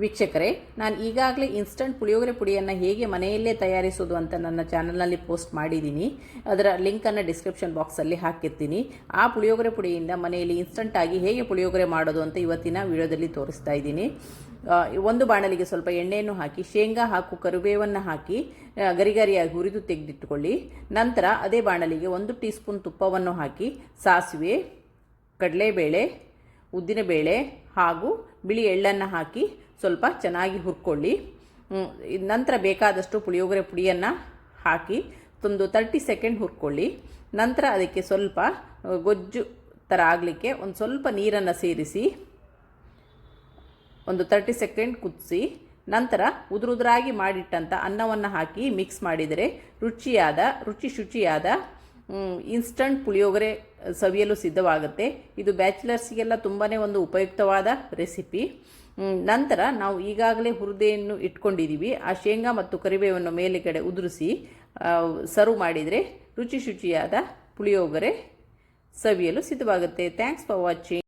ವೀಕ್ಷಕರೇ, ನಾನು ಈಗಾಗಲೇ ಇನ್ಸ್ಟಂಟ್ ಪುಳಿಯೋಗರೆ ಪುಡಿಯನ್ನು ಹೇಗೆ ಮನೆಯಲ್ಲೇ ತಯಾರಿಸೋದು ಅಂತ ನನ್ನ ಚಾನಲ್ನಲ್ಲಿ ಪೋಸ್ಟ್ ಮಾಡಿದ್ದೀನಿ. ಅದರ ಲಿಂಕನ್ನು ಡಿಸ್ಕ್ರಿಪ್ಷನ್ ಬಾಕ್ಸಲ್ಲಿ ಹಾಕಿರ್ತೀನಿ. ಆ ಪುಳಿಯೋಗರೆ ಪುಡಿಯಿಂದ ಮನೆಯಲ್ಲಿ ಇನ್ಸ್ಟಂಟಾಗಿ ಹೇಗೆ ಪುಳಿಯೋಗರೆ ಮಾಡೋದು ಅಂತ ಇವತ್ತಿನ ವಿಡಿಯೋದಲ್ಲಿ ತೋರಿಸ್ತಾ ಇದ್ದೀನಿ. ಒಂದು ಬಾಣಲಿಗೆ ಸ್ವಲ್ಪ ಎಣ್ಣೆಯನ್ನು ಹಾಕಿ ಶೇಂಗಾ ಹಾಗೂ ಕರಿಬೇವನ್ನು ಹಾಕಿ ಗರಿಗರಿಯಾಗಿ ಹುರಿದು ತೆಗೆದಿಟ್ಟುಕೊಳ್ಳಿ. ನಂತರ ಅದೇ ಬಾಣಲಿಗೆ 1 ಟೀ ಸ್ಪೂನ್ ತುಪ್ಪವನ್ನು ಹಾಕಿ ಸಾಸಿವೆ, ಕಡಲೆಬೇಳೆ, ಉದ್ದಿನಬೇಳೆ ಹಾಗೂ ಬಿಳಿ ಎಳ್ಳನ್ನು ಹಾಕಿ ಸ್ವಲ್ಪ ಚೆನ್ನಾಗಿ ಹುರ್ಕೊಳ್ಳಿ. ನಂತರ ಬೇಕಾದಷ್ಟು ಪುಳಿಯೋಗರೆ ಪುಡಿಯನ್ನು ಹಾಕಿ ಒಂದು 30 ಸೆಕೆಂಡ್ ಹುರ್ಕೊಳ್ಳಿ. ನಂತರ ಅದಕ್ಕೆ ಸ್ವಲ್ಪ ಗೊಜ್ಜು ಥರ ಆಗಲಿಕ್ಕೆ ಒಂದು ಸ್ವಲ್ಪ ನೀರನ್ನು ಸೇರಿಸಿ ಒಂದು 30 ಸೆಕೆಂಡ್ ಕುದಿಸಿ ನಂತರ ಉದುರಾಗಿ ಮಾಡಿಟ್ಟಂಥ ಅನ್ನವನ್ನು ಹಾಕಿ ಮಿಕ್ಸ್ ಮಾಡಿದರೆ ಶುಚಿಯಾದ ಇನ್ಸ್ಟಂಟ್ ಪುಳಿಯೋಗರೆ ಸವಿಯಲು ಸಿದ್ಧವಾಗುತ್ತೆ. ಇದು ಬ್ಯಾಚುಲರ್ಸ್ಗೆಲ್ಲ ತುಂಬಾ ಒಂದು ಉಪಯುಕ್ತವಾದ ರೆಸಿಪಿ. ನಂತರ ನಾವು ಈಗಾಗಲೇ ಹುರಿದೆಯನ್ನು ಇಟ್ಕೊಂಡಿದ್ದೀವಿ. ಆ ಶೇಂಗಾ ಮತ್ತು ಕರಿಬೇವನ್ನು ಮೇಲುಗಡೆ ಉದುರಿಸಿ ಸರ್ವ್ ಮಾಡಿದರೆ ಶುಚಿಯಾದ ಪುಳಿಯೋಗರೆ ಸವಿಯಲು ಸಿದ್ಧವಾಗುತ್ತೆ. Thanks for watching.